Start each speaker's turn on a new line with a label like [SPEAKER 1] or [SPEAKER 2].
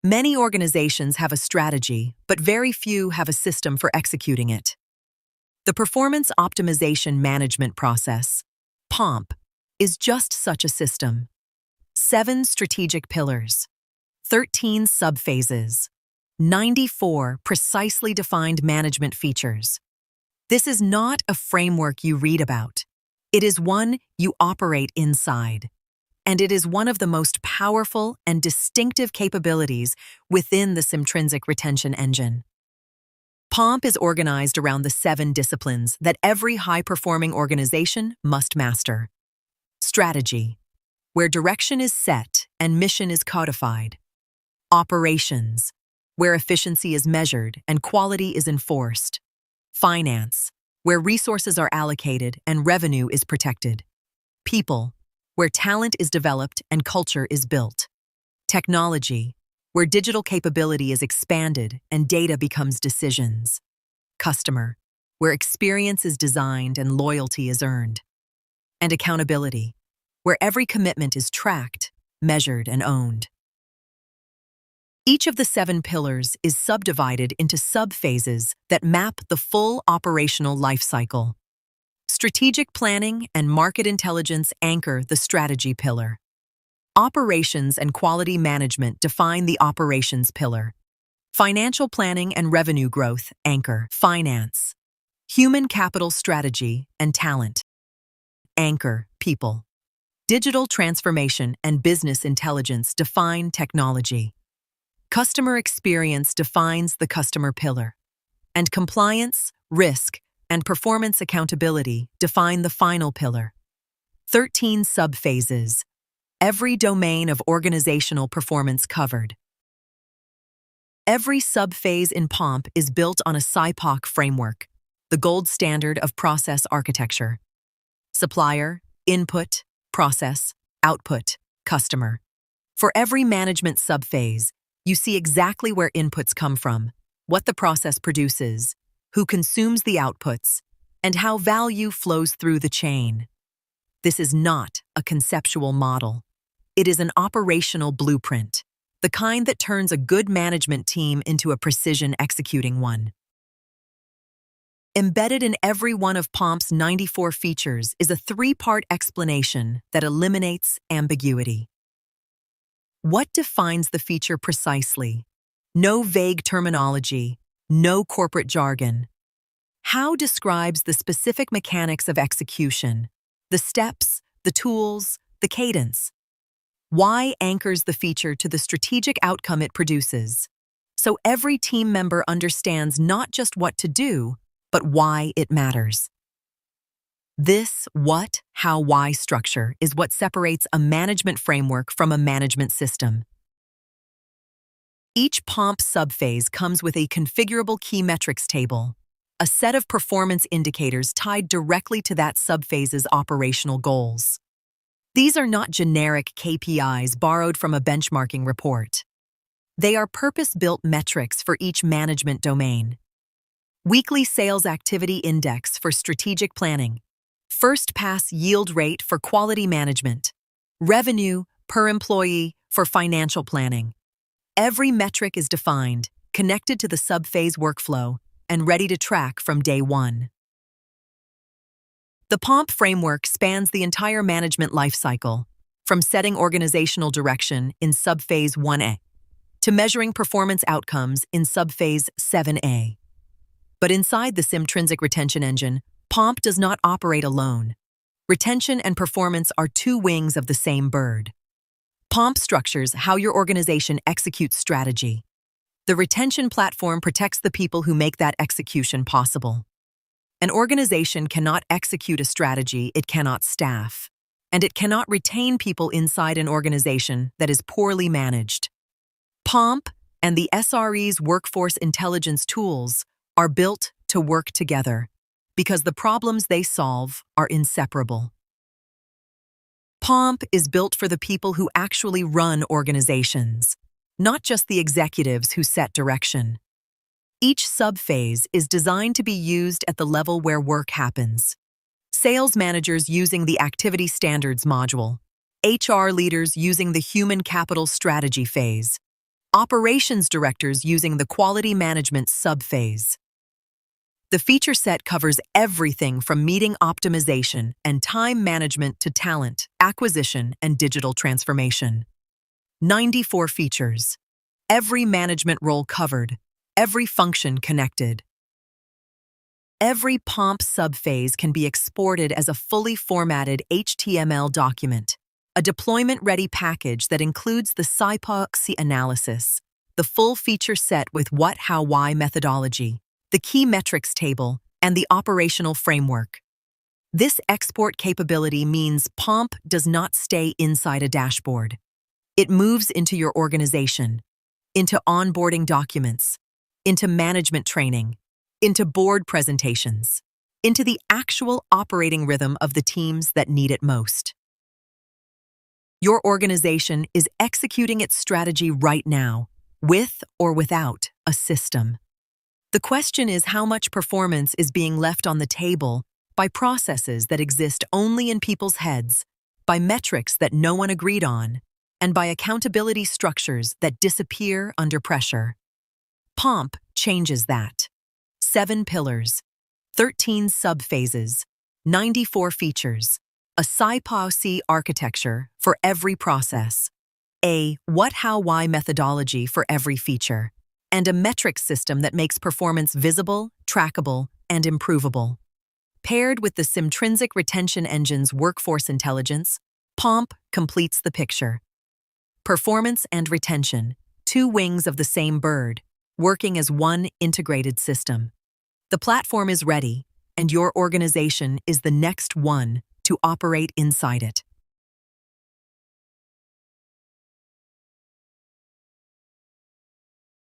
[SPEAKER 1] Many organizations have a strategy, but very few have a system for executing it. The Performance Optimization Management Process, POMP, is just such a system. 7 strategic pillars, 13 subphases, 94 precisely defined management features. This is not a framework you read about. It is one you operate inside. And it is one of the most powerful and distinctive capabilities within the Simtrinsic retention engine. POMP is organized around the 7 disciplines that every high-performing organization must master. Strategy, where direction is set and mission is codified. Operations, where efficiency is measured and quality is enforced. Finance, where resources are allocated and revenue is protected. People, where talent is developed and culture is built. Technology, where digital capability is expanded and data becomes decisions. Customer, where experience is designed and loyalty is earned. And accountability, where every commitment is tracked, measured, and owned. Each of the 7 pillars is subdivided into subphases that map the full operational life cycle. Strategic planning and market intelligence anchor the strategy pillar. Operations and quality management define the operations pillar. Financial planning and revenue growth anchor finance. Human capital strategy and talent anchor people. Digital transformation and business intelligence define technology. Customer experience defines the customer pillar, and compliance, risk, and performance accountability define the final pillar. 13 subphases, every domain of organizational performance covered. Every subphase in POMP is built on a SIPOC framework, the gold standard of process architecture. Supplier, input, process, output, customer. For every management subphase, you see exactly where inputs come from, what the process produces, who consumes the outputs, and how value flows through the chain. This is not a conceptual model. It is an operational blueprint, the kind that turns a good management team into a precision executing one. Embedded in every one of POMP's 94 features is a 3-part explanation that eliminates ambiguity. What defines the feature precisely? No vague terminology, no corporate jargon. How describes the specific mechanics of execution, the steps, the tools, the cadence? Why anchors the feature to the strategic outcome it produces, so every team member understands not just what to do, but why it matters. This what, how, why structure is what separates a management framework from a management system. Each POMP subphase comes with a configurable key metrics table, a set of performance indicators tied directly to that subphase's operational goals. These are not generic KPIs borrowed from a benchmarking report. They are purpose-built metrics for each management domain. Weekly Sales Activity Index for strategic planning. First pass yield rate for quality management. Revenue per employee for financial planning. Every metric is defined, connected to the subphase workflow, and ready to track from day one. The POMP framework spans the entire management lifecycle, from setting organizational direction in subphase 1A to measuring performance outcomes in subphase 7A. But inside the Simtrinsic retention engine, POMP does not operate alone. Retention and performance are 2 wings of the same bird. POMP structures how your organization executes strategy. The retention platform protects the people who make that execution possible. An organization cannot execute a strategy it cannot staff, and it cannot retain people inside an organization that is poorly managed. POMP and the SRE's workforce intelligence tools are built to work together, because the problems they solve are inseparable. POMP is built for the people who actually run organizations, not just the executives who set direction. Each subphase is designed to be used at the level where work happens. Sales managers using the Activity Standards module, HR leaders using the Human Capital Strategy phase, operations directors using the quality management subphase. The feature set covers everything from meeting optimization and time management to talent, acquisition, and digital transformation. 94 features. Every management role covered, every function connected. Every POMP subphase can be exported as a fully formatted HTML document, a deployment-ready package that includes the SIPOC analysis, the full feature set with what, how, why methodology, the key metrics table, and the operational framework. This export capability means POMP does not stay inside a dashboard. It moves into your organization, into onboarding documents, into management training, into board presentations, into the actual operating rhythm of the teams that need it most. Your organization is executing its strategy right now, with or without a system. The question is how much performance is being left on the table by processes that exist only in people's heads, by metrics that no one agreed on, and by accountability structures that disappear under pressure. POMP changes that. 7 pillars, 13 subphases, 94 features, a SIPOC architecture for every process, a what, how, why methodology for every feature, and a metric system that makes performance visible, trackable, and improvable. Paired with the Simtrinsic Retention Engine's workforce intelligence, POMP completes the picture. Performance and retention, 2 wings of the same bird, working as one integrated system. The platform is ready, and your organization is the next one to operate inside it.